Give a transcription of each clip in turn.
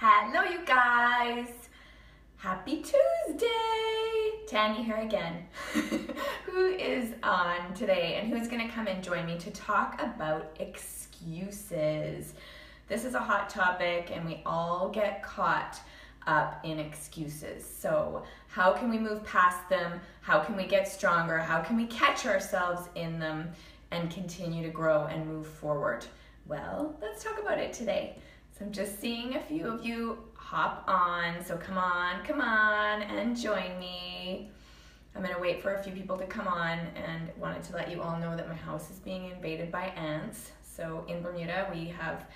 Hello you guys! Happy Tuesday! Tanya here again, who is on today and who's going to come and join me to talk about excuses. This is a hot topic and we all get caught up in excuses. So how can we move past them? How can we get stronger? How can we catch ourselves in them and continue to grow and move forward? Well, let's talk about it today. So I'm just seeing a few of you hop on, so come on and join me. I'm gonna wait for a few people to come on and wanted to let you all know that my house is being invaded by ants. So in Bermuda we have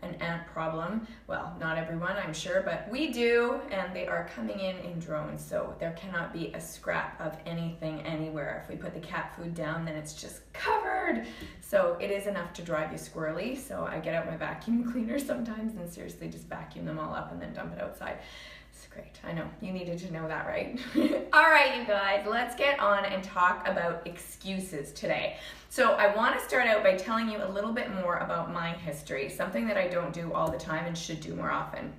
an ant problem. Well, not everyone, I'm sure, but we do, and they are coming in drones, so there cannot be a scrap of anything anywhere. If we put the cat food down, then it's just covered. So it is enough to drive you squirrely, so I get out my vacuum cleaner sometimes and seriously just vacuum them all up and then dump it outside. It's great. I know, you needed to know that, right? All right, you guys, let's get on and talk about excuses today. So I want to start out by telling you a little bit more about my history, something that I don't do all the time and should do more often.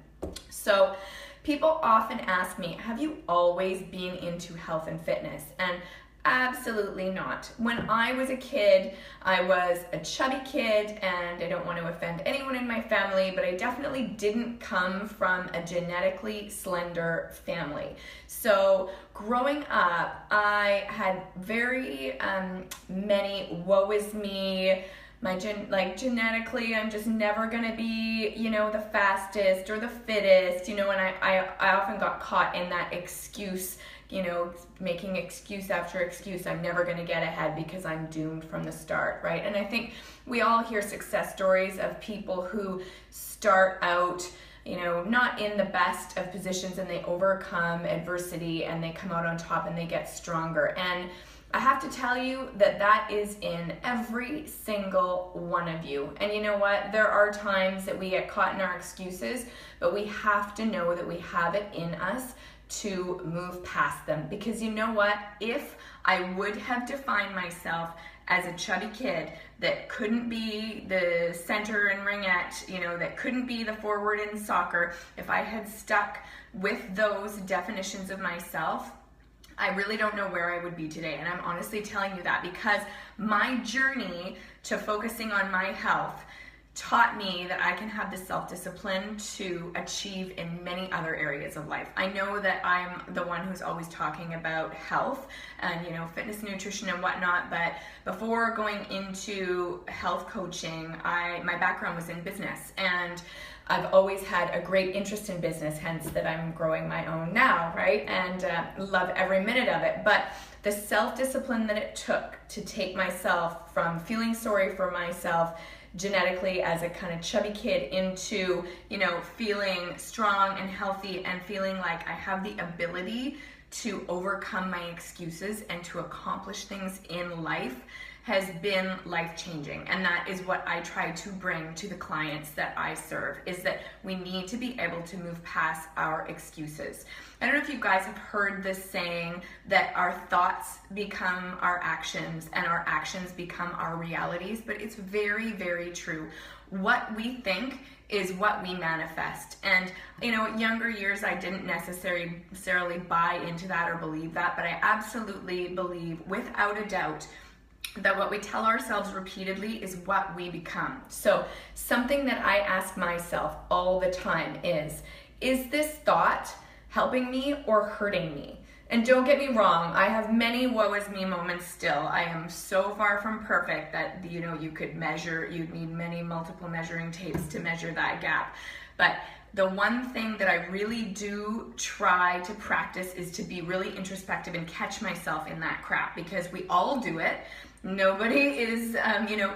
So people often ask me, have you always been into health and fitness? And absolutely not. When I was a kid, I was a chubby kid, and I don't want to offend anyone in my family, but I definitely didn't come from a genetically slender family. So growing up, I had very many woe is me. Genetically, I'm just never gonna be, the fastest or the fittest, and I often got caught in that excuse, making excuse after excuse. I'm never going to get ahead because I'm doomed from the start, right? And I think we all hear success stories of people who start out, not in the best of positions, and they overcome adversity and they come out on top and they get stronger. And I have to tell you that that is in every single one of you. And you know what? There are times that we get caught in our excuses, but we have to know that we have it in us to move past them. Because you know what? If I would have defined myself as a chubby kid that couldn't be the center in ringette, that couldn't be the forward in soccer, if I had stuck with those definitions of myself, I really don't know where I would be today. And I'm honestly telling you that because my journey to focusing on my health taught me that I can have the self-discipline to achieve in many other areas of life. I know that I'm the one who's always talking about health and, fitness and nutrition and whatnot, but before going into health coaching, my background was in business, and I've always had a great interest in business, hence that I'm growing my own now, right? And love every minute of it. But the self-discipline that it took to take myself from feeling sorry for myself genetically as a kind of chubby kid into, feeling strong and healthy and feeling like I have the ability to overcome my excuses and to accomplish things in life has been life-changing. And that is what I try to bring to the clients that I serve, is that we need to be able to move past our excuses. I don't know if you guys have heard this saying that our thoughts become our actions and our actions become our realities, but it's very, very true. What we think is what we manifest. And, younger years, I didn't necessarily buy into that or believe that, but I absolutely believe, without a doubt, that what we tell ourselves repeatedly is what we become. So something that I ask myself all the time is this thought helping me or hurting me? And don't get me wrong, I have many woe is me moments still. I am so far from perfect that, you could measure, you'd need multiple measuring tapes to measure that gap. But the one thing that I really do try to practice is to be really introspective and catch myself in that crap, because we all do it. Nobody is,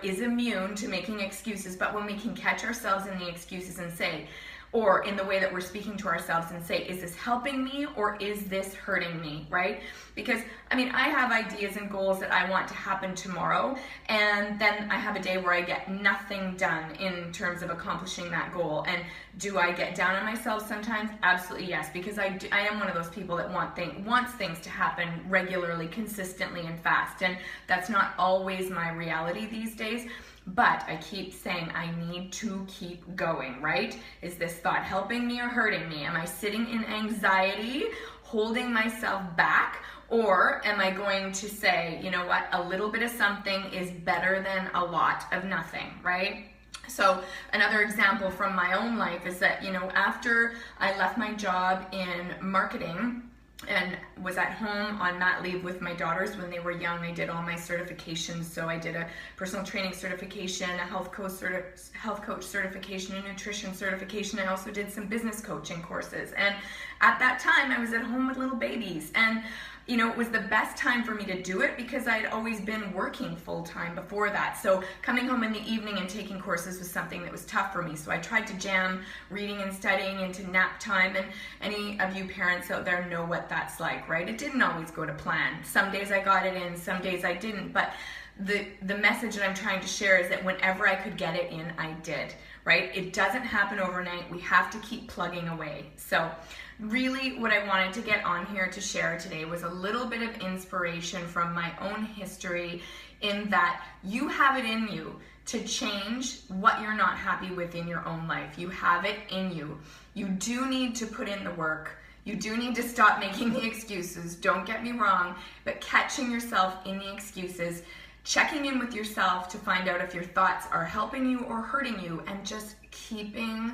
is immune to making excuses, but when we can catch ourselves in the excuses and say, or in the way that we're speaking to ourselves and say, is this helping me or is this hurting me, right? Because, I have ideas and goals that I want to happen tomorrow, and then I have a day where I get nothing done in terms of accomplishing that goal. And do I get down on myself sometimes? Absolutely yes, because I am one of those people that wants things to happen regularly, consistently, and fast, and that's not always my reality these days. But I keep saying I need to keep going, right? Is this thought helping me or hurting me? Am I sitting in anxiety, holding myself back? Or am I going to say, you know what, a little bit of something is better than a lot of nothing, right? So another example from my own life is that, after I left my job in marketing and was at home on mat leave with my daughters when they were young, I did all my certifications. So I did a personal training certification, a health coach certification, a nutrition certification. I also did some business coaching courses. And at that time, I was at home with little babies. And it was the best time for me to do it because I had always been working full time before that. So coming home in the evening and taking courses was something that was tough for me. So I tried to jam reading and studying into nap time. And any of you parents out there know what that's like, right? It didn't always go to plan. Some days I got it in, some days I didn't. But the message that I'm trying to share is that whenever I could get it in, I did, right? It doesn't happen overnight. We have to keep plugging away. So really what I wanted to get on here to share today was a little bit of inspiration from my own history, in that you have it in you to change what you're not happy with in your own life. You have it in you. You do need to put in the work. You do need to stop making the excuses. Don't get me wrong, but catching yourself in the excuses, checking in with yourself to find out if your thoughts are helping you or hurting you, and just keeping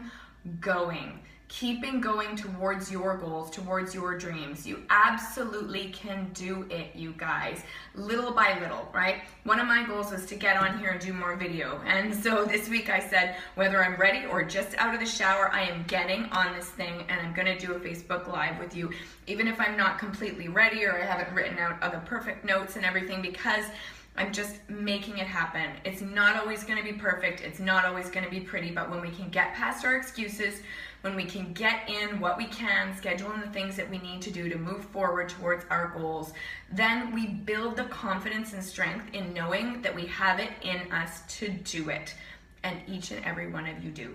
going towards your goals, towards your dreams. You absolutely can do it, you guys, little by little, right? One of my goals was to get on here and do more video. And so this week I said, whether I'm ready or just out of the shower, I am getting on this thing and I'm gonna do a Facebook Live with you, even if I'm not completely ready or I haven't written out other perfect notes and everything, because I'm just making it happen. It's not always going to be perfect. It's not always going to be pretty, but when we can get past our excuses, when we can get in what we can, schedule in the things that we need to do to move forward towards our goals, then we build the confidence and strength in knowing that we have it in us to do it. And each and every one of you do.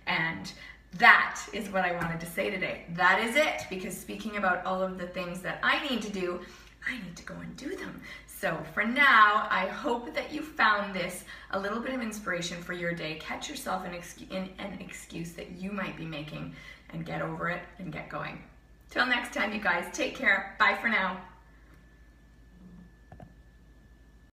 And that is what I wanted to say today. That is it, because speaking about all of the things that I need to do, I need to go and do them. So for now, I hope that you found this a little bit of inspiration for your day. Catch yourself in an excuse that you might be making and get over it and get going. Till next time, you guys, take care. Bye for now.